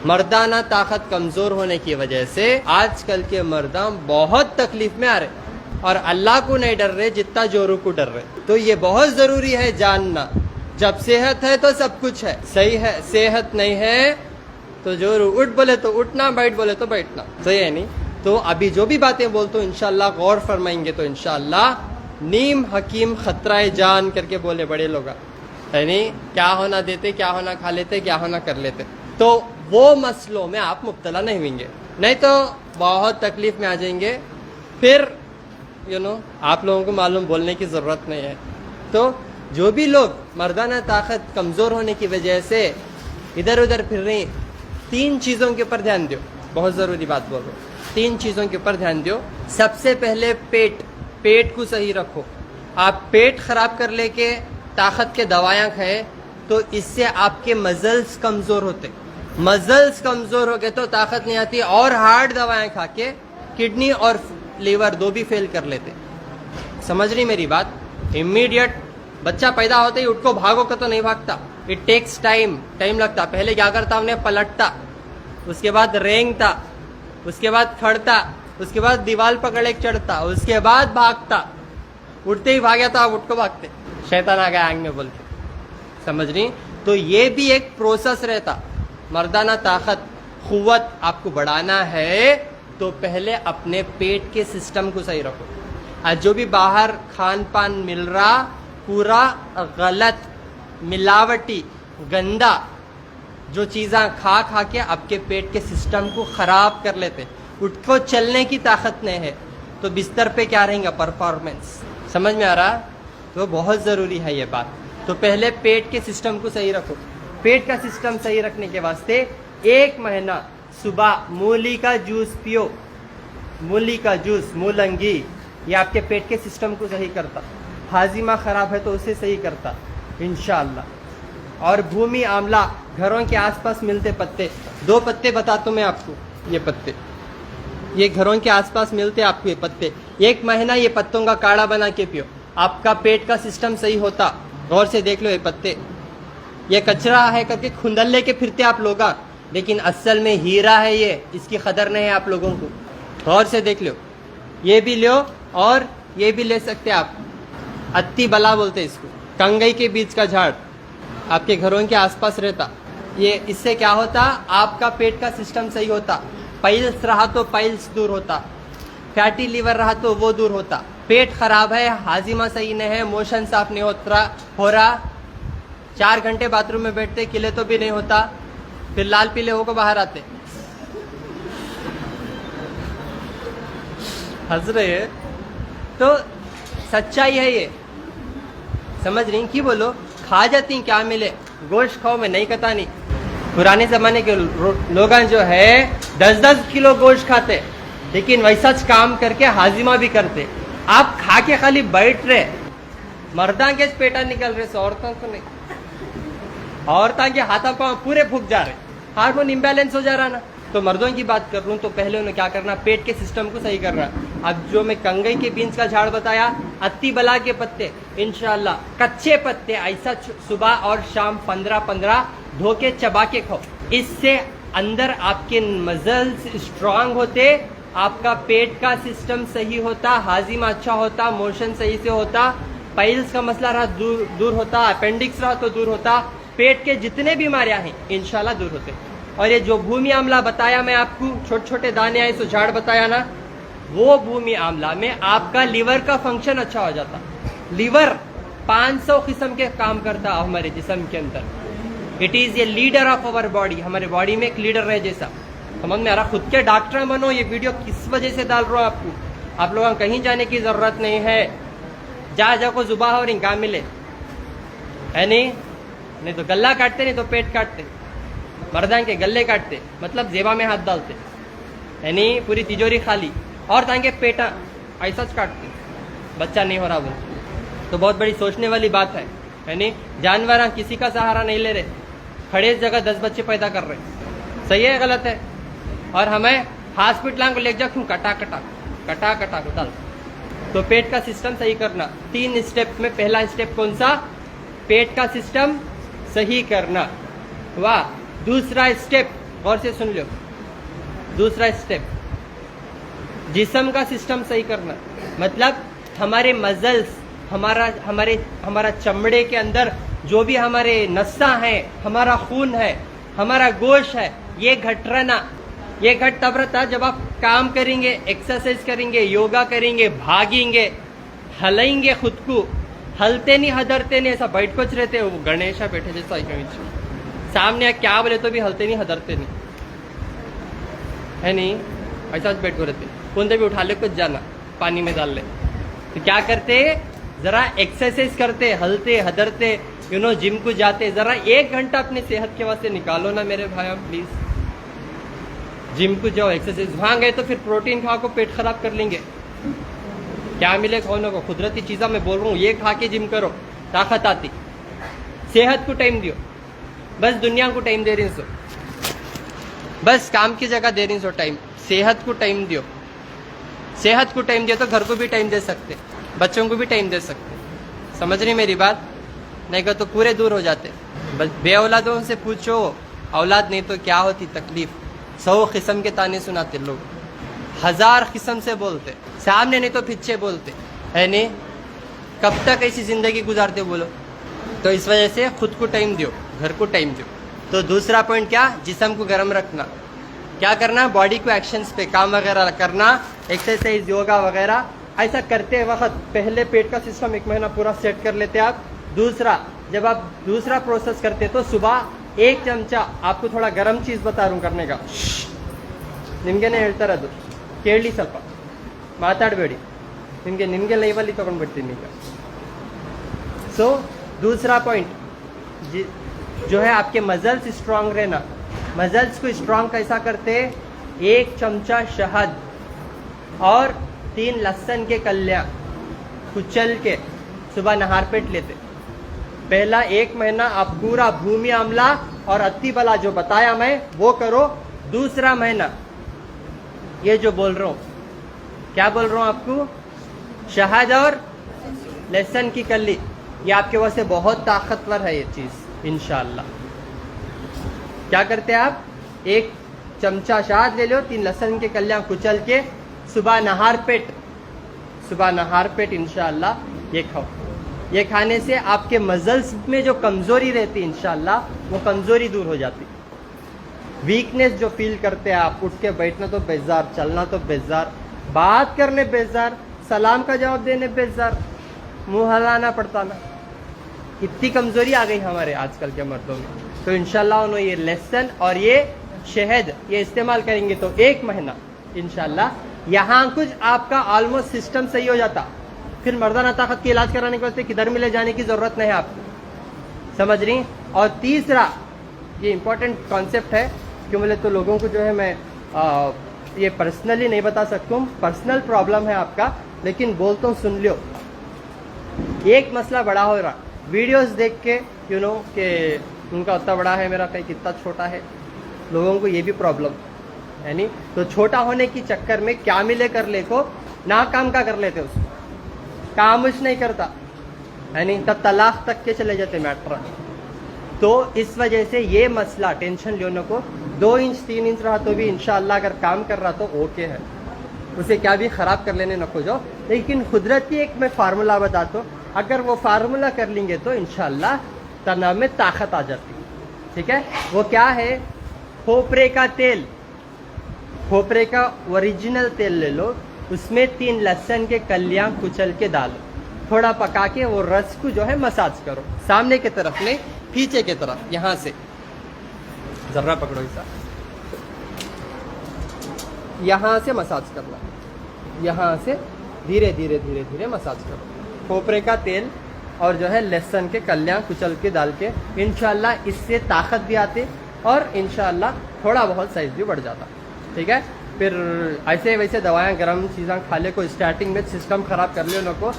मर्दाना ताकत कमजोर होने की वजह से आजकल के मर्दा बहुत तकलीफ में आ रहे और अल्लाह को नहीं डर रहे जितना जोरों को डर रहे। तो ये बहुत जरूरी है जानना, जब सेहत है तो सब कुछ है, सही है। सेहत नहीं है तो जोर, उठ बोले तो उठना, बैठ बोले तो बैठना, सही है नहीं। तो अभी जो भी बातें बोलते हो इंशाल्लाह गौर फरमाएंगे तो इंशाल्लाह नीम हकीम खतरा जान करके बोले बड़े लोग, है नहीं। क्या होना देते, क्या होना खा लेते, क्या होना कर लेते। तो वो मसलों में आप मुब्तला नहीं होंगे, नहीं तो बहुत तकलीफ में आ जाएंगे। फिर आप लोगों को मालूम बोलने की ज़रूरत नहीं है। तो जो भी लोग मर्दाना ताकत कमज़ोर होने की वजह से इधर उधर फिर रहे, 3 चीज़ों के ऊपर ध्यान दो। बहुत ज़रूरी बात बोल रहा हूँ, 3 चीज़ों के ऊपर ध्यान दो। सबसे पहले पेट को सही रखो। आप पेट ख़राब कर लेके ताकत के दवायाँ खाए तो इससे आपके मजल्स कमज़ोर होते। मजल्स कमज़ोर हो गए तो ताकत नहीं आती, और हार्ड दवाएं खा के किडनी और लीवर 2 भी फेल कर लेते। समझ रही मेरी बात। इमीडिएट बच्चा पैदा होते ही उठ को भागो का तो नहीं भागता, इट टेक्स टाइम लगता। पहले क्या करता, हमने पलटता, उसके बाद रेंगता, उसके बाद खड़ता, उसके बाद दीवार पकड़े चढ़ता, उसके बाद भागता। उठते ही भागया तो आप उठ को भागते, शैतान आ गया आंग में बोल के, समझ रही। तो ये भी एक प्रोसेस रहता। मर्दाना ताकत कुव्वत आपको बढ़ाना है तो पहले अपने पेट के सिस्टम को सही रखो। आज जो भी बाहर खान पान मिल रहा पूरा गलत, मिलावटी, गंदा, जो चीज़ें खा के आपके पेट के सिस्टम को ख़राब कर लेते। उठ को चलने की ताकत नहीं है तो बिस्तर पे क्या रहेगा, परफॉर्मेंस। समझ में आ रहा। तो बहुत ज़रूरी है ये बात। तो पहले पेट के सिस्टम को सही रखो। पेट का सिस्टम सही रखने के वास्ते 1 महीना सुबह मूली का जूस पियो। मूली का जूस, मूलंगी, ये आपके पेट के सिस्टम को सही करता। हाजिमा ख़राब है तो उसे सही करता इंशाअल्लाह। और भूमि आंवला, घरों के आसपास मिलते पत्ते, 2 पत्ते बताता हूँ मैं आपको। ये पत्ते, ये घरों के आसपास मिलते आपको ये पत्ते। 1 महीना ये पत्तों का काढ़ा बना के पियो, आपका पेट का सिस्टम सही होता। गौर से देख लो ये पत्ते। ये कचरा है करके खुंदल लेके फिरते आप लोग, लेकिन असल में हीरा है ये, इसकी कदर नहीं है आप लोगों को। गौर से देख लो। ये भी लो और ये भी ले सकते आप। अत्ती बला बोलते इसको, कंगई के बीच का झाड़ आपके घरों के आसपास रहता। ये इससे क्या होता, आपका पेट का सिस्टम सही होता। पाइल्स रहा तो पाइल्स दूर होता, फैटी लीवर रहा तो वो दूर होता। पेट खराब है, हाजिमा सही नहीं है, मोशन साफ नहीं हो रहा, 4 घंटे बाथरूम में बैठते, किले तो भी नहीं होता, फिर लाल पीले होकर बाहर आते, हंस रहे हैं। तो सच्चाई है ये, समझ रही कि बोलो खा जाती क्या मिले, गोश्त खाओ, मैं नहीं कहता नहीं। पुराने जमाने के लोग जो है 10-10 किलो गोश्त खाते, लेकिन वैसा काम करके हाजिमा भी करते। आप खा के खाली बैठ रहे, मर्दा के पेटा निकल रहे, औरतों को नहीं। औरतों के हाथा पांव पूरे फूक जा रहे, हार्मोन इम्बैलेंस हो जा रहा ना। तो मर्दों की बात कर रहा हूँ तो पहले उन्हें क्या करना, पेट के सिस्टम को सही करना। अब जो मैं कंगई के बीन्स का झाड़ बताया, अत्ती बला के पत्ते, इंशाल्लाह कच्चे पत्ते ऐसा सुबह और शाम 15-15 धो के चबा के खाओ। इससे अंदर आपके मसल्स स्ट्रांग होते, आपका पेट का सिस्टम सही होता, हाजिमा अच्छा होता, मोशन सही से होता, पाइल्स का मसला रहा दूर होता, अपेंडिक्स रहा तो दूर होता, पेट के जितने बीमारियां हैं इंशाल्लाह दूर होते। और ये जो भूमि आंवला बताया मैं आपको, छोटे छोटे दाने आए सो झाड़ बताया ना, वो भूमि आंवला में आपका लीवर का फंक्शन अच्छा हो जाता। लीवर 500 किस्म के काम करता हमारे जिस्म के अंदर। It is a leader of our body, हमारे बॉडी में एक लीडर रहे जैसा। समझ में आ रहा। खुद के डॉक्टर बनो। ये वीडियो किस वजह से डाल रहा हूँ आपको, आप लोगों को कहीं जाने की जरूरत नहीं है। जा को जुबा और इंका मिले, है नहीं तो गला काटते, नहीं तो पेट काटते, मर्दान के गले काटते, मतलब जेबा में हाथ डालते, है नहीं, पूरी तिजोरी खाली, और तांगे पेटा ऐसा काटते, बच्चा नहीं हो रहा बोल। तो बहुत बड़ी सोचने वाली बात है नहीं। जानवर किसी का सहारा नहीं ले रहे, खड़े जगह 10 बच्चे पैदा कर रहे, सही है गलत है। और हमें हॉस्पिटल को ले जाओ क्यों, कटा डाल। तो पेट का सिस्टम सही करना 3 स्टेप में। पहला स्टेप कौन सा, पेट का सिस्टम सही करना, वाह। दूसरा स्टेप गौर से सुन लो। दूसरा स्टेप, जिस्म का सिस्टम सही करना, मतलब हमारे मजल्स, हमारा चमड़े के अंदर जो भी हमारे नसा है, हमारा खून है, हमारा गोश्त है, ये घट रहना, ये घट तब रहता जब आप काम करेंगे, एक्सरसाइज करेंगे, योगा करेंगे, भागेंगे, हलेंगे खुद को। हलते नहीं, हदरते नहीं, ऐसा बैठ कुछ रहते हो, वो गणेशा बैठे जैसा सामने क्या बोले तो भी हलते नहीं, हदरते नहीं, है नहीं, ऐसा बैठ को रहते। कौन भी उठा ले, कुछ जाना पानी में डाल ले, तो क्या करते, जरा एक्सरसाइज करते, हलते हदरते, जिम को जाते। जरा 1 घंटा अपने सेहत के वास्ते निकालो ना मेरे भाई, प्लीज। जिम को जाओ, एक्सरसाइज, वहां गए तो फिर प्रोटीन खा को पेट खराब कर लेंगे। क्या मिले खाने को, कुदरती चीज़ा मैं बोल रहा हूँ, ये खा के जिम करो, ताकत आती। सेहत को टाइम दियो, बस दुनिया को टाइम दे रही सो, बस काम की जगह दे रही सो टाइम, सेहत को टाइम दियो। सेहत को टाइम दियो तो घर को भी टाइम दे सकते, बच्चों को भी टाइम दे सकते। समझ रही मेरी बात? नहीं का तो पूरे दूर हो जाते। बस बे औलादों से पूछो, औलाद नहीं तो क्या होती तकलीफ। 100 किस्म के ताने सुनाते लोग, 1000 किस्म से बोलते, सामने नहीं तो पीछे बोलते, है नहीं? कब तक ऐसी जिंदगी गुजारते बोलो? तो इस वजह से खुद को टाइम दियो, घर को टाइम दियो। तो दूसरा पॉइंट क्या, जिस्म को गर्म रखना। क्या करना, बॉडी को एक्शंस पे काम वगैरह करना, एक्सरसाइज, योगा वगैरह। ऐसा करते वक्त पहले पेट का सिस्टम 1 महीना पूरा सेट कर लेते आप। दूसरा, जब आप दूसरा प्रोसेस करते तो सुबह 1 चमचा, आपको थोड़ा गर्म चीज बता रहा हूँ करने का, ನಿಮಗೇನೆ ಹೇಳ್ತಾ ಇರೋದು, ಕೇಳಿ ಸ್ವಲ್ಪ, ಮಾತಾಡಬೇಡಿ, ನಿಮಗೆ ಲೈವಲ್ಲಿ ತಗೊಂಡ್ಬಿಡ್ತೀನಿ ಈಗ। सो दूसरा पॉइंट जो है, आपके मजल्स स्ट्रांग रहना। मजल्स को स्ट्रांग कैसा करते, 1 चमचा शहद और 3 लहसुन के कलियां कुचल के सुबह नहार पेट लेते। पहला 1 महीना आप पूरा भूमि आंवला और अत्ती बला जो बताया मैं वो करो। दूसरा महीना ये जो बोल रहा हूं, क्या बोल रहा हूं आपको, शहद और लहसुन की कली, ये आपके वास्ते बहुत ताकतवर है ये चीज इंशाअल्लाह। क्या करते हैं आप, 1 चमचा शहद ले लो, 3 लहसुन के कलियां कुचल के सुबह नहार पेट इंशाअल्लाह ये खाओ। ये खाने से आपके मजल्स में जो कमजोरी रहती है इंशाअल्लाह वो कमजोरी दूर हो जाती। वीकनेस जो फील करते हैं आप, उठ के बैठना तो बेजार, चलना तो बेजार, बात करने बेजार, सलाम का जवाब देने बेजार, मुंह हलाना पड़ता ना, इतनी कमजोरी आ गई हमारे आजकल के मर्दों में। तो इंशाल्लाह उन्होंने ये लहसुन और ये शहद ये इस्तेमाल करेंगे तो 1 महीना इंशाल्लाह यहाँ कुछ आपका ऑलमोस्ट सिस्टम सही हो जाता। फिर मर्दाना ताकत के इलाज कराने के वास्ते किधर मिले जाने की जरूरत नहीं है आपको, समझ रही। और तीसरा, ये इंपॉर्टेंट कॉन्सेप्ट है, क्यों बोले तो लोगों को जो है मैं ये पर्सनली नहीं बता सकता हूँ, पर्सनल प्रॉब्लम है आपका, लेकिन बोलता हूँ सुन लियो। एक मसला बड़ा हो रहा, वीडियोस देख के कि उनका उतना बड़ा है, मेरा कहीं कितना छोटा है, लोगों को ये भी प्रॉब्लम है नहीं। तो छोटा होने की चक्कर में क्या मिले कर ले को ना काम का कर लेते, उसको कामुश नहीं करता है नहीं, तब तलाक तक के चले जाते मैटर। तो इस वजह से ये मसला टेंशन लेने को 2 इंच 3 इंच रहा तो भी इंशाअल्लाह अगर काम कर रहा तो ओके है, उसे क्या भी खराब कर लेने न खोजो। लेकिन कुदरती एक मैं फार्मूला बताता हूँ, अगर वो फार्मूला कर लेंगे तो इंशाअल्लाह तनाव में ताकत आ जाती है। ठीक है, वो क्या है, खोपरे का तेल, खोपरे का ओरिजिनल तेल ले लो, उसमें 3 लहसुन के कलियां कुचल के डालो, थोड़ा पका के वो रस को जो है मसाज करो, सामने की तरफ नहीं पीछे की तरफ, यहाँ से जर्रा पकड़ो ऐसा, यहाँ से मसाज करना, यहाँ से धीरे धीरे धीरे धीरे मसाज करो। खोपरे का तेल और जो है लहसुन के कलियां कुचल के डाल के इंशाअल्लाह इससे ताकत भी आती और इंशाअल्लाह थोड़ा बहुत साइज भी बढ़ जाता। ठीक है, फिर ऐसे वैसे दवाएं गर्म चीज़ें खा ले को स्टार्टिंग में सिस्टम खराब कर ले उनको।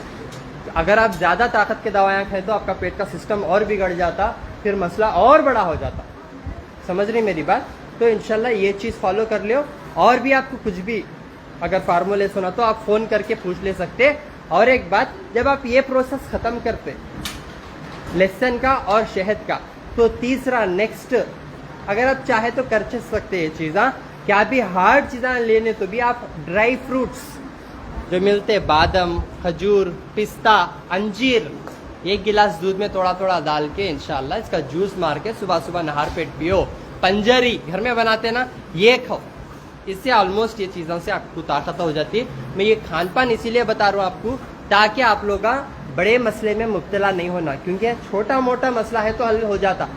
अगर आप ज़्यादा ताकत के दवाएं खाए तो आपका पेट का सिस्टम और बिगड़ जाता, फिर मसला और बड़ा हो जाता। समझ रही मेरी बात? तो इंशाल्लाह ये चीज़ फॉलो कर लियो। और भी आपको कुछ भी अगर फार्मूले सुना तो आप फ़ोन करके पूछ ले सकते। और एक बात, जब आप ये प्रोसेस ख़त्म करते लहसुन का और शहद का, तो तीसरा नेक्स्ट अगर आप चाहे तो कर सकते हैं ये चीज़ा। क्या भी हार्ड चीज़ा लेने तो भी आप ड्राई फ्रूट्स जो मिलते हैं, बादाम, खजूर, पिस्ता, अंजीर, एक गिलास दूध में थोड़ा थोड़ा डाल के इंशाल्लाह इसका जूस मार के सुबह सुबह नहार पेट पियो। पंजरी घर में बनाते ना, ये खाओ, इससे ऑलमोस्ट ये चीज़ों से आपको ताकत हो जाती है। मैं ये खान पान इसीलिए बता रहा हूँ आपको ताकि आप लोग बड़े मसले में मुब्तला नहीं होना, क्योंकि छोटा मोटा मसला है तो हल हो जाता।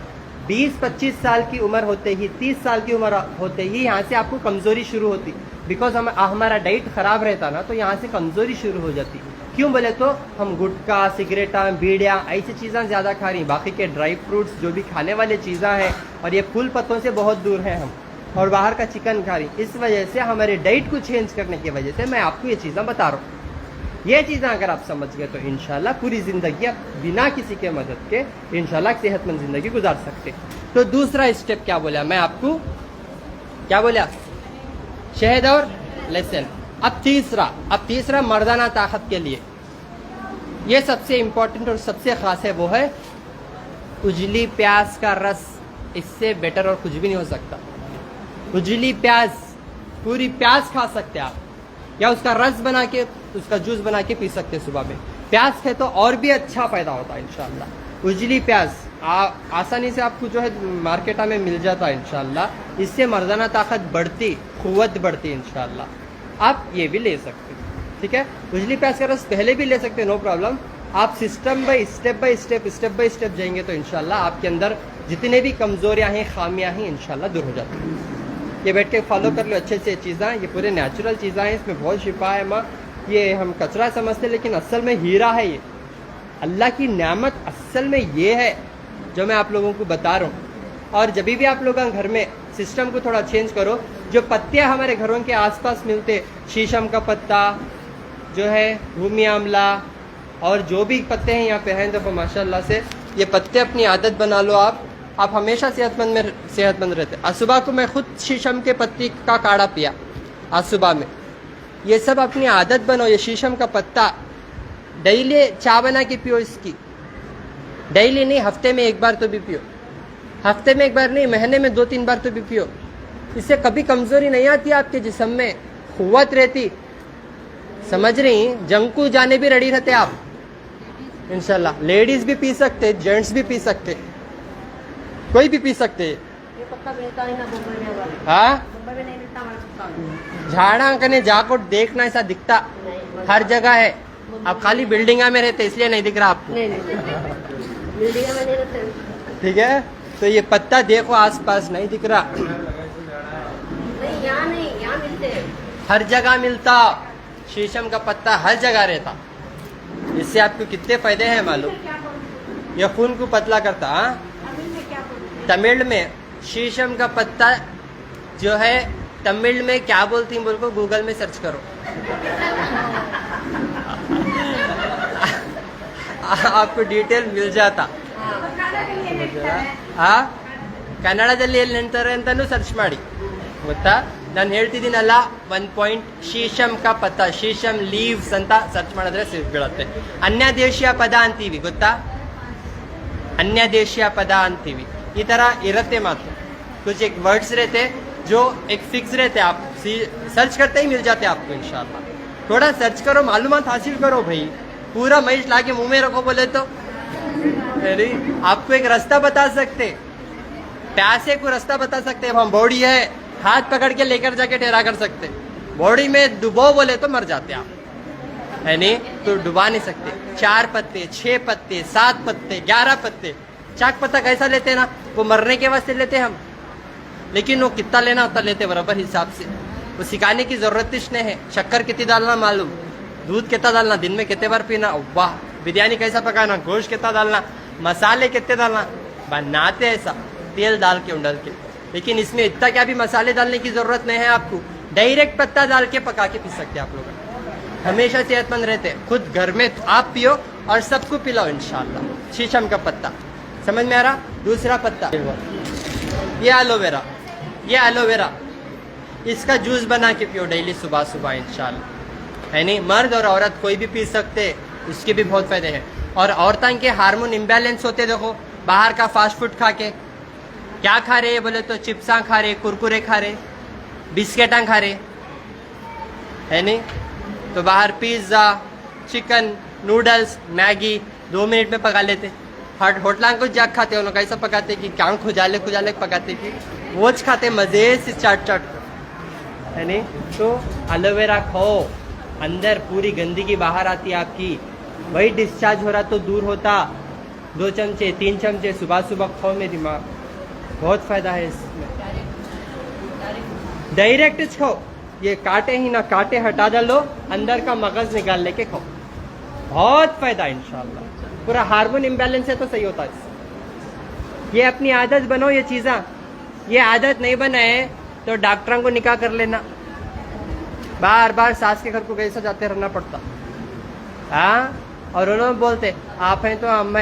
20-25 साल की उम्र होते ही, 30 साल की उम्र होते ही यहाँ से आपको कमजोरी शुरू होती, बिकॉज हमारा डाइट खराब रहता ना, तो यहाँ से कमजोरी शुरू हो जाती। क्यों बोले तो हम गुटखा, सिगरेटा, बीड़िया ऐसी चीज़ें ज़्यादा खा रही, बाकी के ड्राई फ्रूट्स जो भी खाने वाले चीज़ें हैं, और ये फूल पत्तों से बहुत दूर हैं हम, और बाहर का चिकन खा रही। इस वजह से हमारे डाइट को चेंज करने की वजह से मैं आपको ये चीज़ें बता रहा हूँ। ये चीज़ें अगर आप समझ गए तो इंशाल्लाह पूरी ज़िंदगी आप बिना किसी के मदद के इंशाल्लाह सेहतमंद ज़िंदगी गुजार सकते। तो दूसरा स्टेप क्या बोला मैं आपको, क्या बोला, शहद और लहसुन। अब तीसरा मर्दाना ताकत के लिए ये सबसे इम्पोर्टेंट और सबसे ख़ास है, वो है उजली प्याज का रस। इससे बेटर और कुछ भी नहीं हो सकता। उजली प्याज, पूरी प्याज खा सकते आप, या उसका रस बना के, उसका जूस बना के पी सकते सुबह में। प्याज है तो और भी अच्छा पैदा होता है इंशाल्लाह। उजली प्याज आसानी से आपको जो है मार्केट में मिल जाता है इंशाल्लाह। इससे मर्दाना ताकत बढ़ती, कुव्वत बढ़ती इंशाल्लाह। आप ये भी ले सकते हैं, ठीक है। उजली प्याज का रस पहले भी ले सकते हैं, नो प्रॉब्लम। आप सिस्टम बाई स्टेप जाएंगे तो इंशाल्लाह आपके अंदर जितने भी कमजोरियां हैं, खामियां हैं, इंशाल्लाह दूर हो जाती हैं। ये बैठ के फॉलो कर लो अच्छे से चीज़ें, ये पूरे नेचुरल चीज़ें हैं, इसमें बहुत शिफा है माँ। ये हम कचरा समझते लेकिन असल में हीरा है। ये अल्लाह की नेमत असल में ये है जो मैं आप लोगों को बता रहा हूँ। और जब भी आप लोग घर में सिस्टम को थोड़ा चेंज करो, जो पत्ते हमारे घरों के आसपास मिलते, शीशम का पत्ता जो है, भूमि आमला, और जो भी पत्ते हैं यहाँ पे हैं, तो माशाल्लाह से ये पत्ते अपनी आदत बना लो आप हमेशा सेहतमंद रहते। आज सुबह को मैं खुद शीशम के पत्ती का काढ़ा पिया आज सुबह में। ये सब अपनी आदत बनो। ये शीशम का पत्ता डेली चाय बना के पियो, इसकी डेली नहीं, हफ्ते में एक बार तो भी पियो। हफ्ते में एक बार नहीं, महीने में 2-3 बार तो भी पियो। इससे कभी कमजोरी नहीं आती आपके जिस्म में, कुव्वत रहती। समझ रही, जंकू जाने भी रेडी रहते आप इंशाल्लाह। लेडीज भी पी सकते, जेंट्स भी पी सकते, कोई भी पी सकते हैं। हाँ, झाड़ा कने जाको देखना ऐसा दिखता हर जगह है। आप खाली बिल्डिंगा में रहते इसलिए नहीं दिख रहा आपको, ठीक है। तो ये पत्ता देखो आसपास नहीं दिख रहा, यहाँ मिलते, हर जगह मिलता। शीशम का पत्ता हर जगह रहता। इससे आपको कितने फायदे हैं मालूम। यह खून को पतला करता। हाँ, तमिल में शीशम का पत्ता जो है, तमिल में क्या बोलती हैं बोल को गूगल में सर्च करो आपको डिटेल मिल जाता। हाँ, ಕನ್ನಡದಲ್ಲಿ ಎಲ್ಲಿ ನಿಂತಾರೆ ಅಂತಾನು ಸರ್ಚ್ ಮಾಡಿ, ಗೊತ್ತಾ? ನಾನು ಹೇಳ್ತಿದ್ದೀನಲ್ಲ, 1 ಪಾಯಿಂಟ್ ಶೀಶಮ್ ಕಾ ಪತ್ತ, ಶೀಶಮ್ ಲೀವ್ಸ್ ಅಂತ ಸರ್ಚ್ ಮಾಡಿದ್ರೆ ಸಿಗ್ಬಿಡುತ್ತೆ. ಅನ್ಯದೇಶೀಯ ಪದ ಅಂತೀವಿ, ಗೊತ್ತಾ? ಅನ್ಯದೇಶೀಯ ಪದ ಅಂತೀವಿ. ಈ ತರ ಇರುತ್ತೆ ಮಾತು. कुछ एक वर्ड्स रहते जो एक फिक्स रहते, आप सर्च करते ही मिल जाते आपको इंशाल्लाह। थोड़ा सर्च करो, मालूमात हासिल करो भाई। पूरा मैच लाके मुंह में रखो बोले तो आपको एक रास्ता बता सकते, प्यासे को रास्ता बता सकते। हम बॉडी है, हाथ पकड़ के लेकर जाके ठहरा कर सकते। बॉडी में डुबो बोले तो मर जाते आप, है नहीं? तो डुबा नहीं सकते। 4 पत्ते, 6 पत्ते, 7 पत्ते, 11 पत्ते। चाक पत्ता कैसा लेते ना, वो मरने के वास्ते लेते हम, लेकिन वो कितना लेना उतना लेते बराबर हिसाब से। वो सिखाने की जरूरत नहीं है। शक्कर कितनी डालना मालूम, दूध कितना डालना, दिन में कितने बार पीना, वाह, बिरयानी कैसा पकाना, गोश्त कितना डालना, मसाले कितने डालना, बनाते ऐसा तेल डाल के उंडल के। लेकिन इसमें इतना क्या भी मसाले डालने की जरूरत नहीं है आपको। डायरेक्ट पत्ता डाल के पका के पी सकते आप लोग। हमेशा सेहतमंद रहते। खुद घर में आप पियो और सबको पिलाओ इंशाल्लाह। शीशम का पत्ता, समझ में आ रहा? दूसरा पत्ता ये एलोवेरा, ये एलोवेरा, इसका जूस बना के पियो डेली सुबह सुबह इंशाल्लाह, है नहीं? मर्द और औरत कोई भी पी सकते, इसके भी बहुत फायदे हैं। और औरतों के हार्मोन इम्बैलेंस होते, देखो बाहर का फास्ट फूड खा के, क्या खा रहे बोले तो चिप्सा खा रहे, कुरकुरे खा रहे, बिस्किटा खा रहे, है नहीं? तो बाहर pizza, chicken, noodles, Maggi 2 minute में पका लेते। होटलां को जाग खाते उन्होंने कैसा पकाते कि क्या खुजाले खुजाले पकाते कि वोच खाते मज़े से चाट चाट कर, है नहीं? तो एलोवेरा खाओ, अंदर पूरी गंदगी बाहर आती है आपकी, वही डिस्चार्ज हो रहा तो दूर होता। 2 चमचे 3 चमचे सुबह सुबह खाओ मेरी माँ, बहुत फ़ायदा है इसमें। डायरेक्ट खाओ, ये काटे ही ना काटे हटा डालो, अंदर का मगज निकाल लेके खाओ, बहुत फ़ायदा इंशाल्लाह। पूरा हार्मोन इम्बैलेंस है तो सही होता है। ये अपनी आदत बनाओ ये चीज़ा, ये आदत नहीं बनाए तो डॉक्टरों को निकाह कर लेना, बार बार सास के घर को कैसा जाते रहना पड़ता। हाँ, और उन्होंने बोलते आप हैं तो अम्मा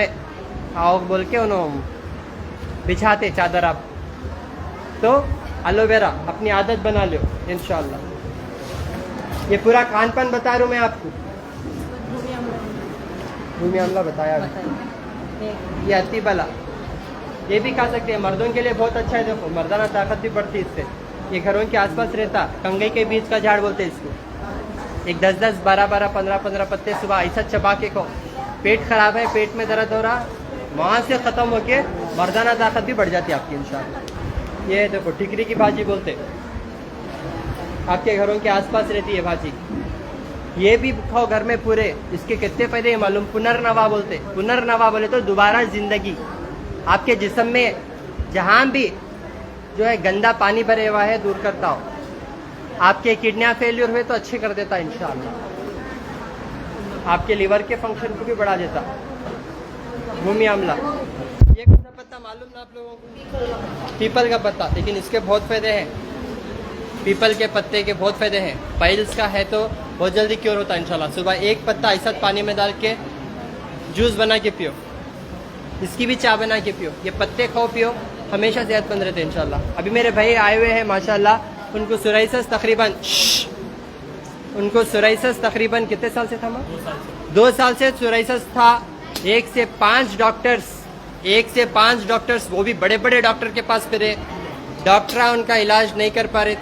आओ बोल के उन्होंने बिछाते चादर आप। तो एलोवेरा अपनी आदत बना लो इंशाल्लाह। ये पूरा खान पान बता रहा हूँ मैं आपको, भूमि अमला बताया ये अतिबला, ये भी खा सकते हैं, मर्दों के लिए बहुत अच्छा है। देखो मर्दाना ताकत भी बढ़ती है इससे। ये घरों के आसपास रहता, कंगई के बीच का झाड़ बोलते हैं इसको। एक 10-10, 12-12, 15-15 पत्ते सुबह ऐसा चबा के खाओ। पेट खराब है, पेट में दर्द हो रहा, वहाँ से ख़त्म होके मर्दाना ताकत भी बढ़ जाती है आपकी इंशाल्लाह। ये देखो ठिकरी की भाजी बोलते, आपके घरों के आसपास रहती है भाजी, ये भी खाओ घर में पूरे। इसके कितने फायदे मालूम? पुनर्नवा बोलते, पुनर्नवा बोले तो दोबारा जिंदगी। आपके जिस्म में जहाँ भी जो है गंदा पानी भरे हुआ है दूर करता हो, आपके किडनियाँ फेल्यूर हुए तो अच्छे कर देता इंशाल्लाह, आपके लिवर के फंक्शन को भी बढ़ा देता। भूमि आमला, ये कौन सा पत्ता मालूम ना आप लोगों को? पीपल का पत्ता, लेकिन इसके बहुत फायदे हैं। पीपल के पत्ते के बहुत फायदे हैं। पाइल्स का है तो बहुत जल्दी क्योर होता है इंशाल्लाह। सुबह एक पत्ता ऐसा पानी में डाल के जूस बना के पियो, इसकी भी चाय बना के पियो। ये पत्ते खाओ पियो, हमेशा सेहतमंद रहते हैं इंशाल्लाह। अभी मेरे भाई आए हुए हैं माशाल्लाह, उनको सोराइसिस तकरीबन कितने साल से था माँ? 2 साल से सोराइसिस था। 1 से 5 डॉक्टर्स, वो भी बड़े बड़े डॉक्टर के पास फिरे, डॉक्टर उनका इलाज नहीं कर पा रहे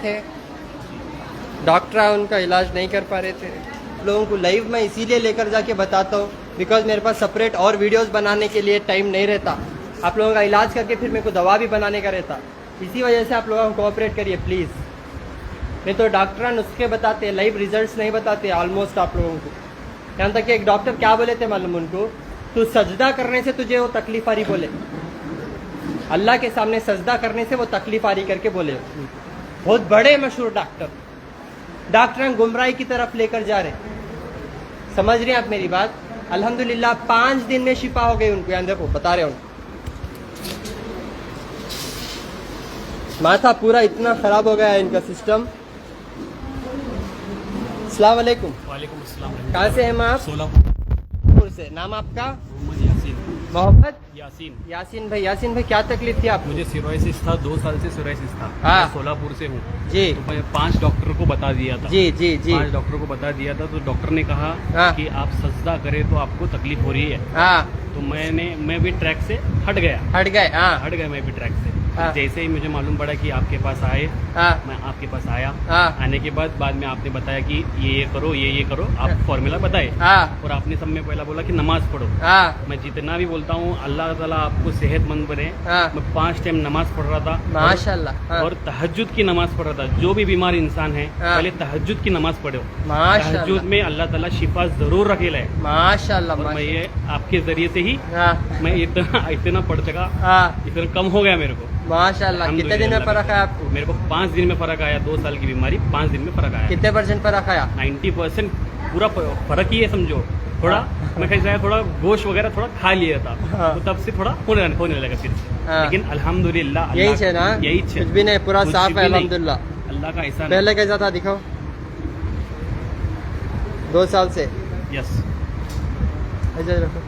थे। लोगों को लाइव में इसीलिए लेकर जाके बताता हूँ बिकॉज मेरे पास सेपरेट और वीडियोस बनाने के लिए टाइम नहीं रहता। आप लोगों का इलाज करके फिर मेरे को दवा भी बनाने का रहता। इसी वजह से आप लोगों को कोऑपरेट करिए प्लीज़। नहीं तो डॉक्टर नुस्खे बताते हैं, लाइव रिजल्ट्स नहीं बताते ऑलमोस्ट आप लोगों को। यहाँ तक कि एक डॉक्टर क्या बोले थे मालूम उनको? तू सजदा करने से तुझे वो तकलीफ आ रही बोले, अल्लाह के सामने सजदा करने से वो तकलीफ आ रही करके बोले। बहुत बड़े मशहूर डॉक्टर गुमराही की तरफ लेकर जा रहे। समझ रहे हैं आप मेरी बात? अल्हम्दुलिल्लाह 5 दिन में शिफा हो गई उनको। यहाँ देखो बता रहे उनको, माथा पूरा इतना खराब हो गया है इनका सिस्टम। अस्सलाम वालेकुम। वालेकुम अस्सलाम। कहाँ से हैं आप? सोलापुर से। नाम आपका? मोहम्मद यासीन। मोहम्मद यासीन यासीन भाई क्या तकलीफ थी आपको? मुझे सिरोसिस था, 2 साल से सिरोसिस था। हाँ। मैं सोलापुर से हूँ जी। तो मैं 5 डॉक्टर को बता दिया था। जी जी जी। 5 डॉक्टरों को बता दिया था तो डॉक्टर ने कहा हाँ। कि आप सजदा करें तो आपको तकलीफ हो रही है। हाँ। तो मैं भी ट्रैक से हट गया। हट गए मैं भी ट्रैक से। हाँ। जैसे ही मुझे मालूम पड़ा कि आपके पास आए, हाँ। मैं आपके पास आया। हाँ। आने के बाद में आपने बताया कि ये करो ये करो, आप फॉर्मूला बताए। हाँ। और आपने सब में पहला बोला कि नमाज पढ़ो। हाँ। मैं जितना भी बोलता हूँ अल्लाह ताला आपको सेहतमंद बने। हाँ। मैं 5 टाइम नमाज पढ़ रहा था माशाल्लाह। हाँ। और तहज्जुद की नमाज पढ़ रहा था। जो भी बीमार इंसान है हाँ। पहले तहज्जुद की नमाज पढ़ो। माशाल्लाह। तहज्जुद में अल्लाह ताला शिफा जरूर रखेला है। माशाल्लाह। और मैं ये आपके जरिए से ही हाँ। मैं इतना पढ़ सका। हाँ। इतना कम हो गया मेरे को। माशाल्लाह। कितने दिन में फर्क आया आपको? मेरे को 5 दिन में फर्क आया। 2 साल की बीमारी 5 दिन में फर्क आया। कितने % फर्क आया? 90% पूरा फर्क ही है समझो। थोड़ा मैं कैसा थोड़ा गोश्त वगैरह थोड़ा खा लिया था। हाँ। तो तब से थोड़ा होने लगा फिर से। हाँ। लेकिन अल्हम्दुलिल्लाह यही है ना? यही कुछ भी नहीं, पूरा साफ है अल्हम्दुलिल्लाह। अल्लाह का एहसान। पहले कैसा था दिखाओ? 2 साल से। यस। ऐसे रखो।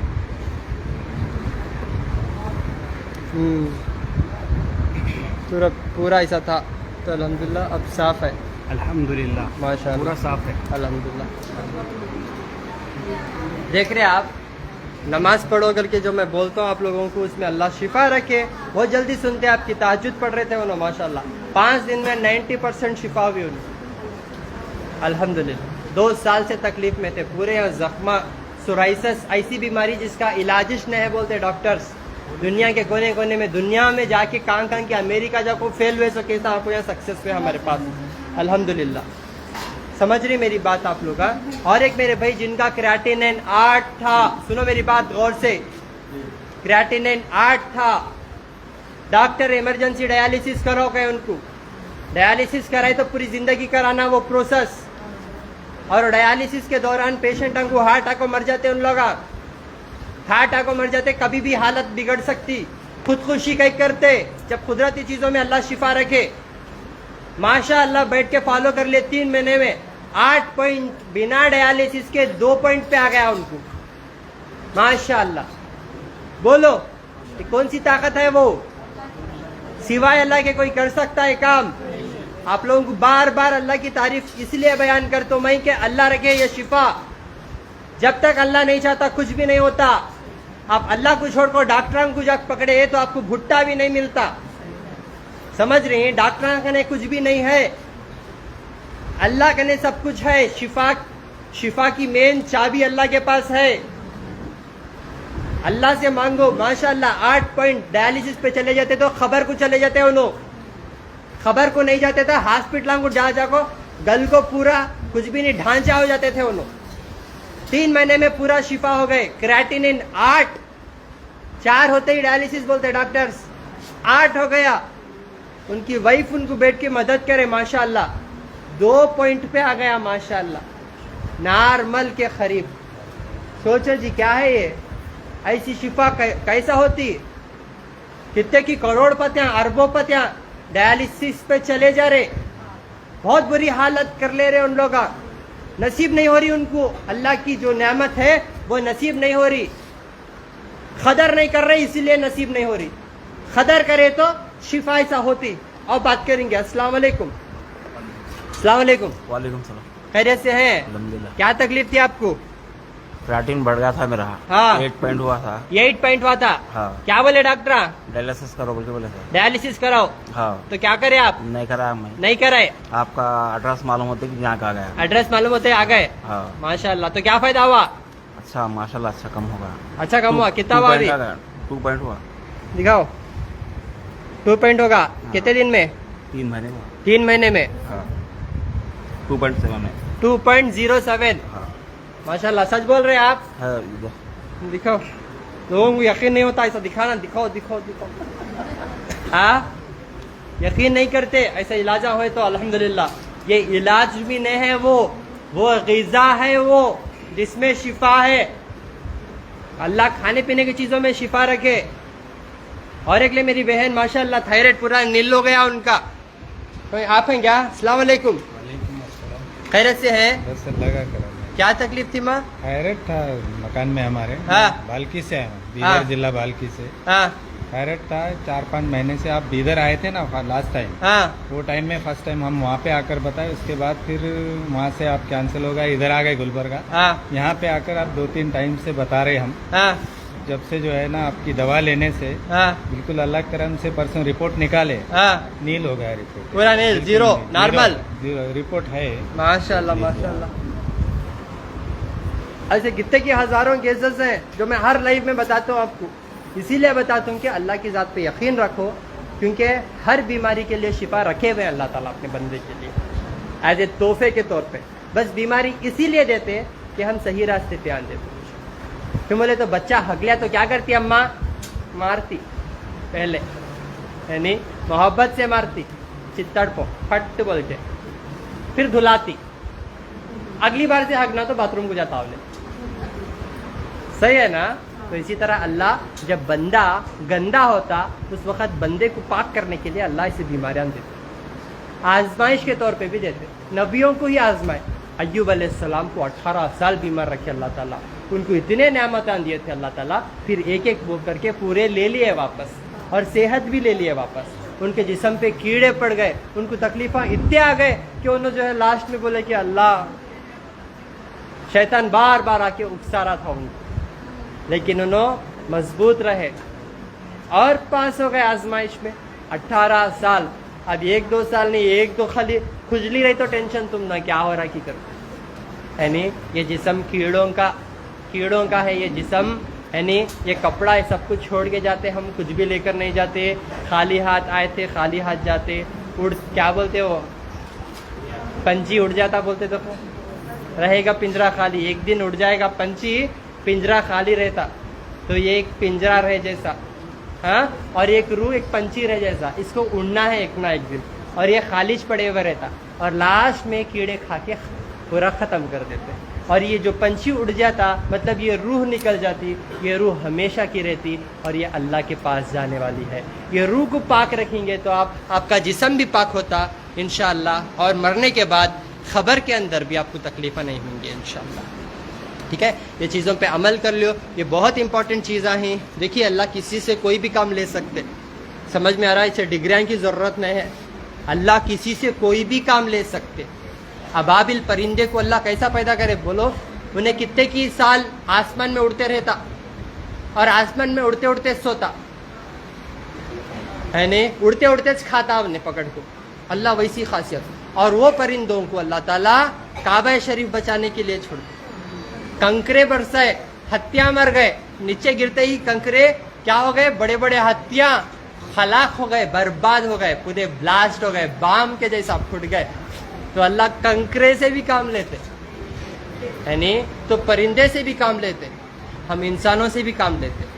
पूरा ऐसा था तो अल्हम्दुलिल्लाह अब साफ है। अल्हम्दुलिल्लाह माशाअल्लाह पूरा साफ है। अल्हम्दुलिल्लाह। देख रहे आप नमाज पढ़ो करके जो मैं बोलता हूँ आप लोगों को, उसमें अल्लाह शिफा रखे। बहुत जल्दी सुनते हैं, आपकी तहज्जुद पढ़ रहे थे उन्होंने माशाल्लाह, 5 दिन में 90% शिफा हुई उन्हें अल्हम्दुलिल्लाह। 2 साल से तकलीफ में थे पूरे, और जख्मा सोराइसिस ऐसी बीमारी जिसका इलाजिश नहीं है बोलते डॉक्टर्स, दुनिया के कोने कोने में, दुनिया में जाके कहाँ के अमेरिका जाको फेल हुए, सो कैसा आपको यहाँ सक्सेस हुए हमारे पास अल्हम्दुलिल्लाह। समझ रही मेरी बात आप लोग? और एक मेरे भाई जिनका क्रिएटिनिन 8 था, सुनो मेरी बात गौर से, क्रिएटिनिन 8 था, डॉक्टर इमरजेंसी डायलिसिस करो गए उनको, डायलिसिस कराए तो पूरी जिंदगी कराना वो प्रोसेस, और डायलिसिस के दौरान पेशेंट को हार्ट अटैक को मर जाते उन लोग, हार्ट अटैक को मर जाते, कभी भी हालत बिगड़ सकती, खुदकुशी कहीं करते, जब कुदरती चीजों में अल्लाह शिफा रखे। माशाअल्लाह बैठ के फॉलो कर ले, 3 महीने में 8 पॉइंट बिना डायलिसिस के 2 पॉइंट पे आ गया उनको माशाअल्लाह। बोलो ये कौन सी ताकत है वो, सिवाय अल्लाह के कोई कर सकता है काम? आप लोगों को बार बार अल्लाह की तारीफ इसलिए बयान करता हूं मैं कि अल्लाह रखे ये शिफा। जब तक अल्लाह नहीं चाहता कुछ भी नहीं होता। आप अल्लाह को छोड़कर डॉक्टरों को जब पकड़े तो आपको भुट्टा भी नहीं मिलता, समझ रहे हैं? डॉक्टर कने कुछ भी नहीं है, अल्लाह कने सब कुछ है। शिफा की मेन चाबी अल्लाह के पास है, अल्लाह से मांगो। माशाअल्लाह 8 पॉइंट डायलिसिस पे चले जाते तो खबर को चले जाते उन्हों, खबर को नहीं जाते थे हॉस्पिटल को जाको गल को पूरा कुछ भी नहीं ढांचा हो जाते थे उन्हों। 3 महीने में पूरा शिफा हो गए। क्रिएटिनिन 8, 4 होते ही डायलिसिस बोलते डॉक्टर्स, 8 हो गया। उनकी वाइफ उनको बैठ के मदद करे माशाअल्लाह, 2 पॉइंट पे आ गया माशाअल्लाह, नॉर्मल के करीब। सोचो जी क्या है ये, ऐसी शिफा कैसा होती? कितने की करोड़पतियां अरबोपतियां डायलिसिस पे चले जा रहे, बहुत बुरी हालत कर ले रहे उन लोग, नसीब नहीं हो रही उनको, अल्लाह की जो नेमत है वो नसीब नहीं हो रही। कदर नहीं कर रहे इसीलिए नसीब नहीं हो रही, कदर करे तो शिफा ऐसा होती। और बात करेंगे। अस्सलाम वालेकुम। अस्सलाम वालेकुम। वालेकुम सलाम। खैरियत से हैं? अल्हम्दुलिल्लाह। क्या तकलीफ थी आपको? क्रिएटिन बढ़ गया था मेरा। हाँ। 8 पॉइंट हुआ था। 8 पॉइंट हुआ था। हाँ। क्या बोले डॉक्टर? डायलिसिस करो बोल के बोले थे। डायलिसिस कराओ। हाँ। तो क्या करे आप? नहीं करा मैं। नहीं कराए? आपका एड्रेस मालूम होते कि यहाँ का आ गया। एड्रेस मालूम होते आ गए? हाँ। माशाल्लाह। तो क्या फायदा हुआ? अच्छा माशाल्लाह, अच्छा कम होगा। अच्छा कम हुआ? कितना हुआ अभी? 2 पॉइंट हुआ। दिखाओ। 2 पॉइंट होगा कितने दिन में? 3 महीने में। 3 महीने में। हाँ। 2.7 में। 2.07। हाँ। माशाल्लाह। सच बोल रहे हैं आप? है इधर। दिखाओ, लोगों को यकीन नहीं होता ऐसा दिखाना, दिखाओ दिखाओ दिखाओ। हाँ, यकीन नहीं करते। ऐसा इलाजा हो तो अल्हम्दुलिल्लाह। ये इलाज भी नहीं है, वो ग़िज़ा है वो जिसमें शिफा है। अल्लाह खाने पीने की चीजों में शिफा रखे। और एक ले मेरी बहन माशाल्लाह थायराइड पूरा नील हो गया उनका। तो आप हैं क्या? अस्सलाम वालेकुम। खैरियत से है? बस लगा करा। क्या तकलीफ थी माँ? थायराइड था मकान में हमारे। हाँ। बाल्की से है, हाँ। बीदर जिला बाल्की से। हाँ थायराइड था 4-5 महीने से। आप बीदर आए थे ना लास्ट टाइम, हाँ वो टाइम में फर्स्ट टाइम हम वहाँ पे आकर बताए, उसके बाद फिर वहाँ से आप कैंसिल हो गए, इधर आ गए गुलबर्गा। हाँ यहाँ पे आकर आप 2-3 टाइम से बता रहे हम, हाँ जब से जो है ना आपकी दवा लेने से हाँ बिल्कुल अल्लाह के करम से परसों रिपोर्ट निकाले, हाँ नील हो गया रिपोर्ट, पूरा नील, जीरो, नॉर्मल रिपोर्ट है। माशाल्लाह माशाल्लाह। ऐसे कितने की हजारों केसेस हैं जो मैं हर लाइफ में बताता हूँ आपको। इसीलिए बताता हूँ कि अल्लाह की ज़ात पे यकीन रखो, क्योंकि हर बीमारी के लिए शिफा रखे हुए अल्लाह ताला अपने बंदे के लिए एज ए तोहफे के तौर पे। बस बीमारी इसीलिए देते हैं कि हम सही रास्ते पे आन देते। तुम बोले तो बच्चा हक लिया तो क्या करती अम्मा? मारती पहले, यानी मोहब्बत से मारती, चित्तड़ को फट बोल के, फिर धुलाती। अगली बार से हकना तो बाथरूम को जाता बोले। सही है ना? तो इसी तरह अल्लाह जब बंदा गंदा होता उस वक्त बंदे को पाक करने के लिए अल्लाह इसे बीमारियां देते, आजमाइश के तौर पे भी देते। नबियों को ही आजमाए। अय्यूब अलैहिस्सलाम को 18 साल बीमार रखे अल्लाह ताला, उनको इतने नेमतां दिए थे अल्लाह ताला, फिर एक एक वो करके पूरे ले लिए वापस, और सेहत भी ले लिए वापस। उनके जिस्म पे कीड़े पड़ गए, उनको तकलीफा इतने आ गए कि उन्होंने जो है लास्ट में बोले कि अल्लाह, शैतान बार बार आके उकसा रहा था उनको। लेकिन उन्होंने मजबूत रहे और पास हो गए आजमाइश में। 18 साल, अब 1-2 साल नहीं, एक दो खाली खुजली रही तो टेंशन तुम ना क्या हो रहा की करो। यानी ये जिस्म कीड़ों का है ये जिस्म, यानी ये कपड़ा ये सब कुछ छोड़ के जाते, हम कुछ भी लेकर नहीं जाते, खाली हाथ आए थे खाली हाथ जाते। क्या बोलते हो, पंछी उड़ जाता बोलते तो रहेगा पिंजरा खाली, एक दिन उड़ जाएगा पंछी, पिंजरा खाली रहता। तो ये एक पिंजरा रहे जैसा, हाँ, और एक रूह एक पंछी रहे जैसा, इसको उड़ना है एक ना एक दिन, और ये खालिज पड़े हुए रहता और लास्ट में कीड़े खा के पूरा ख़त्म कर देते। और ये जो पंछी उड़ जाता मतलब ये रूह निकल जाती, ये रूह हमेशा की रहती और ये अल्लाह के पास जाने वाली है। ये रूह को पाक रखेंगे तो आपका जिस्म भी पाक होता इंशाअल्लाह, और मरने के बाद खबर के अंदर भी आपको तकलीफ़ें नहीं होंगी इंशाअल्लाह। ठीक है, ये चीज़ों पे अमल कर लियो, ये बहुत इंपॉर्टेंट चीज़ें हैं। देखिए अल्लाह किसी से कोई भी काम ले सकते, समझ में आ रहा है, इसे डिग्रियाँ की ज़रूरत नहीं है, अल्लाह किसी से कोई भी काम ले सकते। अबाबिल परिंदे को अल्लाह कैसा पैदा करे बोलो, उन्हें कितने की साल आसमान में उड़ते रहता और आसमान में उड़ते उड़ते सोता है, नहीं उड़ते उड़ते खाता उन्हें पकड़ को, अल्लाह वैसी खासियत। और वो परिंदों को अल्लाह ताला काबा शरीफ बचाने के लिए छोड़, कंकरे बरसाए, हत्या मर गए, नीचे गिरते ही कंकरे क्या हो गए, बड़े बड़े हत्या हलाक हो गए, बर्बाद हो गए, पूरे ब्लास्ट हो गए, बाम के जैसा फूट गए। तो अल्लाह कंकरे से भी काम लेते, यानी तो परिंदे से भी काम लेते, हम इंसानों से भी काम लेते।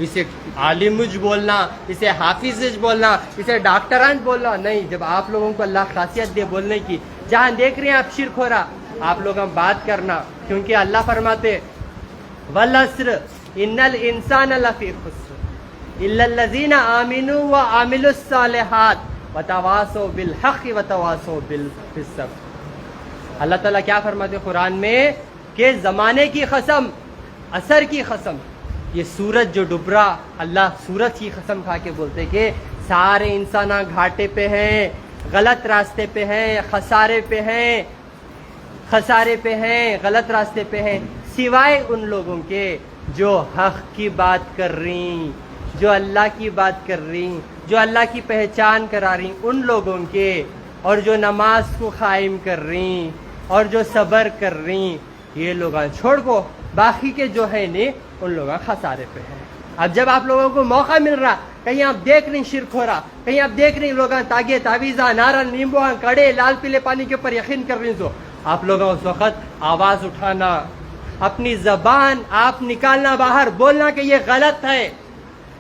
इसे आलिमुज बोलना, इसे हाफिज बोलना, इसे डॉक्टरान बोलना नहीं। जब आप लोगों को अल्लाह खासियत दे बोलने की, जहाँ देख रहे हैं आप शिर्क हो रहा, आप लोग हम बात करना, क्योंकि अल्लाह फरमाते वल अस्र इन्नल इंसान लफी खुस्र इल्लल लज़ीना आमिनू व आमिलुस सालिहात व तवासौ बिल हक़ व तवासौ बिल सब्र। अल्लाह ताला क्या फरमाते कुरान में कि ज़माने की कसम, असर की कसम, ये सूरज जो डूब रहा, अल्लाह सूरज की कसम खा के बोलते कि सारे इंसान घाटे पे हैं, गलत रास्ते पे हैं, खसारे पे हैं, गलत रास्ते पे हैं, सिवाय उन लोगों के जो हक की बात कर रही, जो अल्लाह की बात कर रही, जो अल्लाह की पहचान करा रही, उन लोगों के, और जो नमाज को कायम कर रही और जो सब्र कर रही, ये लोग छोड़ को बाकी के जो है ने उन लोग खसारे पे हैं। अब जब आप लोगों को मौका मिल रहा, कहीं आप देख रही शिरक हो रहा, कहीं आप देख रही लोग तागे तावीज़ा नारा नींबू कड़े लाल पीले पानी के ऊपर यकीन कर रही, तो आप लोग उस वक़्त आवाज़ उठाना, अपनी ज़बान आप निकालना बाहर, बोलना कि ये गलत है।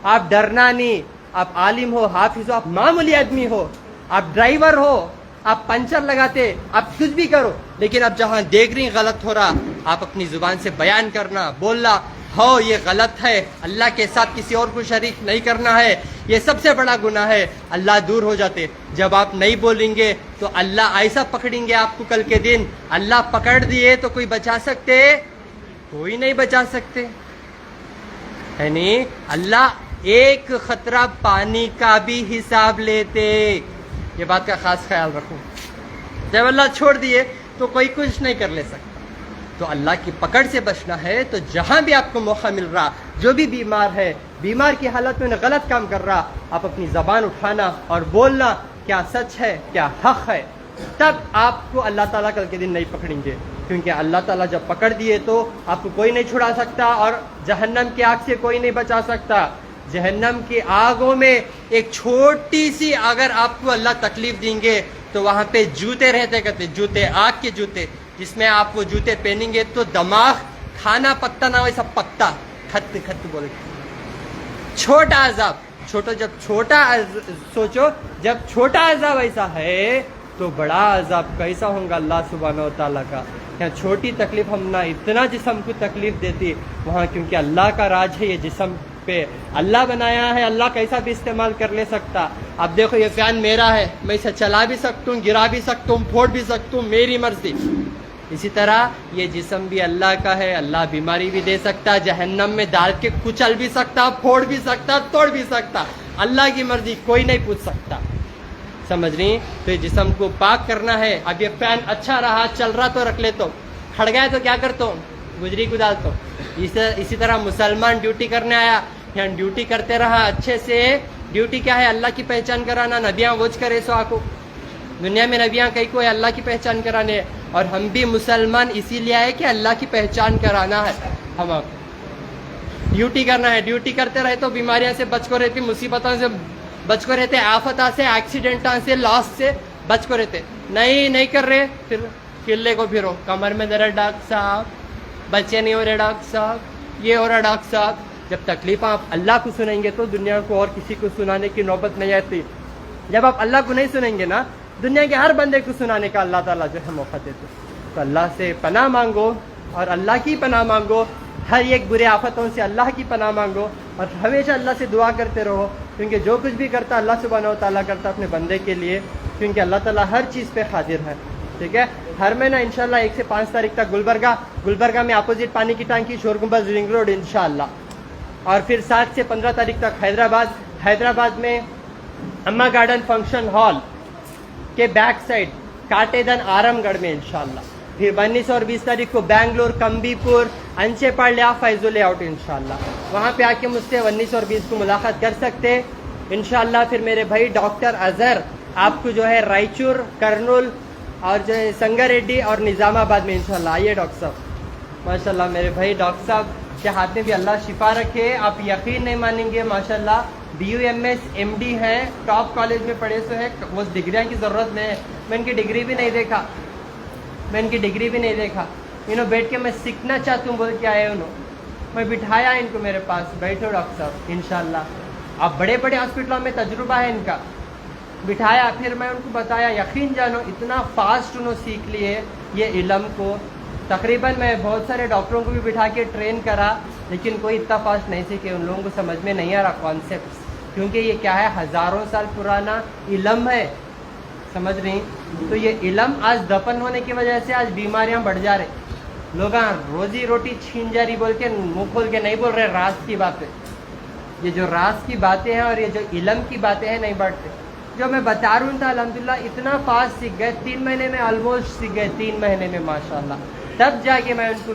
आप डरना नहीं, आप आलिम हो, हाफिज हो, आप मामूली आदमी हो, आप ड्राइवर हो, आप पंचर लगाते, आप कुछ भी करो, लेकिन अब जहाँ देख रही गलत हो रहा, आप अपनी जुबान से बयान करना, बोलना, हो ये गलत है, अल्लाह के साथ किसी और को शरीक नहीं करना है, ये सबसे बड़ा गुनाह है, अल्लाह दूर हो जाते। जब आप नहीं बोलेंगे तो अल्लाह ऐसा पकड़ेंगे आपको कल के दिन, अल्लाह पकड़ दिए तो कोई बचा सकते, कोई नहीं बचा सकते, है नहीं। अल्लाह एक खतरा पानी का भी हिसाब लेते, ये बात का खास ख्याल रखो। जब अल्लाह छोड़ दिए तो कोई कुछ नहीं कर ले सकता। तो अल्लाह की पकड़ से बचना है तो जहां भी आपको मौका मिल रहा, जो भी बीमार है, बीमार की हालत में गलत काम कर रहा, आप अपनी जबान उठाना और बोलना क्या सच है, क्या हक है, तब आपको अल्लाह ताला कल के दिन नहीं पकड़ेंगे। क्योंकि अल्लाह ताला जब पकड़ दिए तो आपको कोई नहीं छुड़ा सकता और जहन्नम की आग से कोई नहीं बचा सकता। जहन्नम की आगों में एक छोटी सी अगर आपको अल्लाह तकलीफ देंगे तो वहां पे जूते रहते, कहते जूते, आग के जूते, जिसमें आप वो जूते पहनेंगे तो दिमाग खाना पकता ना वैसा पकता, खत खत बोले। छोटा अजाब, सोचो जब छोटा अजाब ऐसा है तो बड़ा अजाब कैसा होगा अल्लाह सुब्हानहू व तआला का। यहाँ छोटी तकलीफ हम ना इतना जिस्म को तकलीफ देती, वहाँ क्योंकि अल्लाह का राज है, ये जिस्म पे अल्लाह बनाया है, अल्लाह कैसा भी इस्तेमाल कर ले सकता। अब देखो ये फैन मेरा है, मैं इसे चला भी सकता हूँ, गिरा भी सकता हूँ, फोड़ भी सकता हूँ, मेरी मर्जी। इसी तरह ये जिस्म भी अल्लाह का है, अल्लाह बीमारी भी दे सकता, जहन्नम में डाल के कुचल भी सकता, फोड़ भी सकता, तोड़ भी सकता, अल्लाह की मर्जी, कोई नहीं पूछ सकता। समझ रही। तो ये जिस्म को पाक करना है। अब ये फैन अच्छा रहा, चल रहा तो रख लेता हूँ, खड़ गया तो क्या करता हूँ, गुजरी कुदाल तो इसी तरह मुसलमान ड्यूटी करने आया, यहाँ ड्यूटी करते रहा अच्छे से। ड्यूटी क्या है? अल्लाह की पहचान कराना। नबियाँ वोज करे सो आको दुनिया में नबियाँ कई को है अल्लाह की पहचान कराने, और हम भी मुसलमान इसीलिए आए कि अल्लाह की पहचान कराना है। हम आपको ड्यूटी करना है। ड्यूटी करते रहे तो बीमारियां से बच को रहती, मुसीबतों से बच को रहते, आफता से, एक्सीडेंटा से, लॉस से बच को रहते। नहीं कर रहे, फिर किले को फिरो, कमर में दर्द डॉक्टर साहब, बच्चे नहीं हो रहे डॉक्टर साहब, ये हो रहा डॉक्टर साहब। जब तकलीफ आप अल्लाह को सुनेंगे तो दुनिया को और किसी को सुनाने की नौबत नहीं आती। जब आप अल्लाह को नहीं सुनेंगे ना, दुनिया के हर बंदे को सुनाने का अल्लाह ताला जो है मौका देते। तो अल्लाह से पनाह मांगो और अल्लाह की पनाह मांगो, हर एक बुरे आफतों से अल्लाह की पनाह मांगो, और हमेशा अल्लाह से दुआ करते रहो, क्योंकि जो कुछ भी करता अल्लाह सुब्हानहू व तआला करता अपने बंदे के लिए, क्योंकि अल्लाह ताला हर चीज़ पे कादिर है। ठीक है, हर महीना इंशाल्लाह 1 से 5 तारीख तक गुलबर्गा में अपोजिट पानी की टांकी, शोर गुंबद, रिंग रोड इंशाल्लाह, और फिर 7 से 15 तारीख तक हैदराबाद में अम्मा गार्डन फंक्शन हॉल के बैक साइड काटेदन आरामगढ़ में इंशाल्लाह। फिर 19 और 20 तारीख को बैंगलोर, कंबीपुर, अंचेपाड़, फैजुल लेआउट इंशाल्लाह। वहाँ पे आके मुझसे 19 और 20 को मुलाकात कर सकते इंशाल्लाह। फिर मेरे भाई डॉक्टर अजहर आपको जो है रायचूर, कर्नूल और जो है संगारेड्डी और निज़ामाबाद में इंशाल्लाह। आइए डॉक्टर साहब, माशाल्लाह मेरे भाई डॉक्टर साहब के हाथ में भी अल्लाह शिफा रखे। आप यकीन नहीं मानेंगे, माशाल्लाह BUMS MD हैं, टॉप कॉलेज में पढ़े सो है, वो डिग्रियाँ की ज़रूरत नहीं है। मैं इनकी डिग्री भी नहीं देखा, इन्हों बैठ के मैं सीखना चाहता हूँ बोल के आए उन्होंने। मैं बिठाया इनको मेरे पास, बैठो डॉक्टर साहब इंशाल्लाह। अब बड़े बड़े हॉस्पिटलों में तजुर्बा है इनका, बिठाया, फिर मैं उनको बताया, यकीन जानो इतना फास्ट उन्होंने सीख लिए ये इल्म को। तकरीबन मैं बहुत सारे डॉक्टरों को भी बिठा के ट्रेन करा, लेकिन कोई इतना फास्ट नहीं सीखे, उन लोगों को समझ में नहीं आ रहा कॉन्सेप्ट, क्योंकि ये क्या है, हज़ारों साल पुराना इल्म है, समझ रही। तो ये इल्म आज दफन होने की वजह से आज बीमारियां बढ़ जा रही, लोग रोजी रोटी छीन जा रही बोल के मुँह खोल के नहीं बोल रहे राज की बातें। ये जो राज की बातें हैं और ये जो इल्म की बातें हैं नहीं बढ़ते। जो मैं बता रहा था अल्हम्दुलिल्लाह इतना फास्ट सीख गए, 3 महीने में ऑलमोस्ट सीख गए, 3 महीने में माशाल्लाह। तब जाके मैं उनको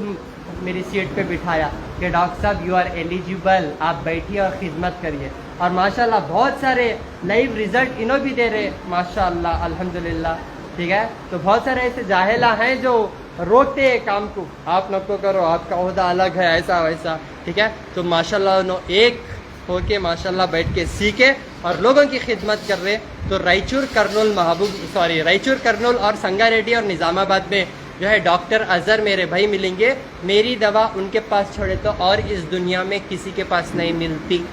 मेरी सीट पे बिठाया कि डॉक्टर साहब यू आर एलिजिबल, आप बैठिए और ख़िदमत करिए। और माशाल्लाह बहुत सारे लाइव रिजल्ट इन्हों भी दे रहे माशाल्लाह अल्हम्दुलिल्लाह। ठीक है, तो बहुत सारे ऐसे जाहिला हैं जो रोकते हैं काम को, आप नको करो, आपका ओहदा अलग है, ऐसा वैसा। ठीक है, तो माशाल्लाह उन्होंने एक होके माशाल्लाह बैठ के सीखे और लोगों की खिदमत कर रहे। तो रायचूर, कर्नूल और संगारेड्डी और निज़ामाबाद में जो है डॉक्टर अजहर मेरे भाई मिलेंगे। मेरी दवा उनके पास छोड़े तो और इस दुनिया में किसी के पास नहीं मिलती,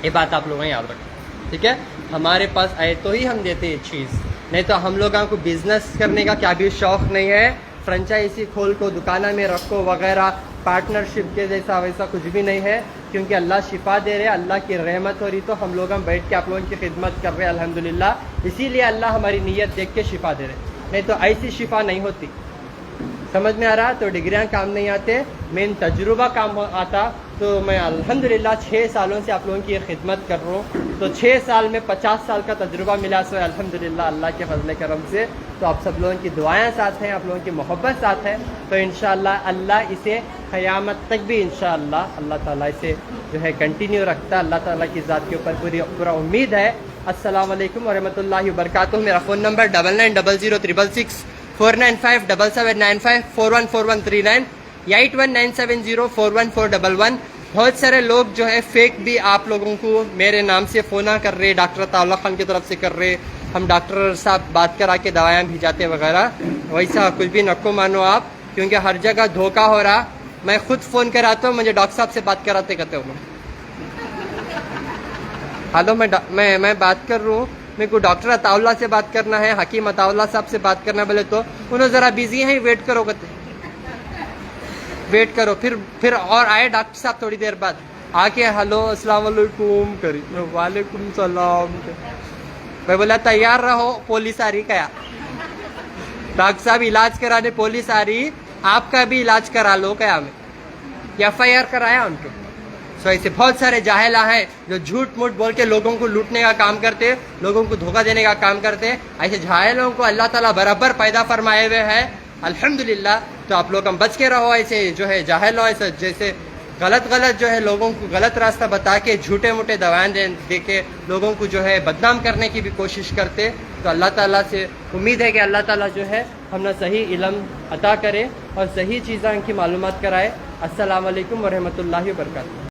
ये बात आप लोगों याद रखें। ठीक है, हमारे पास आए तो ही हम देते ये चीज़, नहीं तो हम लोगों को बिजनेस करने का क्या भी शौक़ नहीं है, फ्रेंचाइजी खोल को दुकाना में रखो वगैरह, पार्टनरशिप के जैसा वैसा कुछ भी नहीं है, क्योंकि अल्लाह शिफा दे रहे, अल्लाह की रहमत हो रही, तो हम लोग बैठ के आप लोगों की खिदमत कर रहे हैं अल्हम्दुलिल्लाह। इसीलिए अल्लाह हमारी नीयत देख के शिफा दे रहे, नहीं तो ऐसी शिफा नहीं होती। समझ में आ रहा? तो डिग्रियाँ काम नहीं आते, मेन तजुर्बा काम आता। तो मैं अल्हम्दुलिल्लाह 6 सालों से आप लोगों की खिदमत कर रहा हूँ, तो 6 साल में 50 साल का तजुर्बा मिला सो अल्हम्दुलिल्लाह अल्लाह के फजल करम से। तो आप सब लोगों की दुआएं साथ हैं, आप लोगों की मोहब्बत साथ है, तो इंशाअल्लाह अल्लाह इसे क़यामत तक भी इंशाअल्लाह अल्लाह ताला इसे जो है कंटिन्यू रखता। अल्लाह ताला की ज़ात के ऊपर पूरा उम्मीद है। अस्सलाम वालेकुम व रहमतुल्लाहि व बरकातुहू। मेरा फ़ोन नंबर 99000666 4957795 414139 8197041411। बहुत सारे लोग जो है फेक भी आप लोगों को मेरे नाम से फ़ोन कर रहे, डॉक्टर अताउल्लाह खान की तरफ से कर रहे, हम डॉक्टर साहब बात करा के दवाएं भिजाते वगैरह, वैसा कुछ भी नको मानो आप, क्योंकि हर जगह धोखा हो रहा। मैं खुद फ़ोन कराता हूँ, मुझे डॉक्टर साहब से बात कराते कहते हो। हेलो, मैं बात कर रहा हूँ, मेरे को डॉक्टर अताउल्लाह से बात करना है, हकीम अताउल्लाह साहब से बात करना, बोले तो उन्होंने ज़रा बिजी हैं, वेट करो कहते, वेट करो। फिर और आए डॉक्टर साहब थोड़ी देर बाद आके हेलो अस्सलाम वालेकुम करी, वालेकुम सलाम। मैं बोला तैयार रहो, पुलिस आ रही क्या? डॉक्टर साहब इलाज कराने पुलिस आ रही, आपका भी इलाज करा लो क्या? में FIR कराया उनको। सो ऐसे बहुत सारे जाहिला हैं जो झूठ मूठ बोल के लोगों को लूटने का काम करते, लोगों को धोखा देने का काम करते। ऐसे जाहिलों को अल्लाह ताला बराबर पैदा फरमाए हुए हैं अल्हम्दुलिल्लाह। तो आप लोग हम बच के रहो ऐसे जो है जाहिल हो, ऐसे जैसे गलत जो है लोगों को गलत रास्ता बता के झूठे मूठे दवाएं दे के लोगों को जो है बदनाम करने की भी कोशिश करते। तो अल्लाह ताला से उम्मीद है कि अल्लाह ताला जो है हमने सही इल्म अता करे और सही चीज़ों की मालूमात कराए। अस्सलाम वालेकुम व रहमतुल्लाहि व बरकातहू।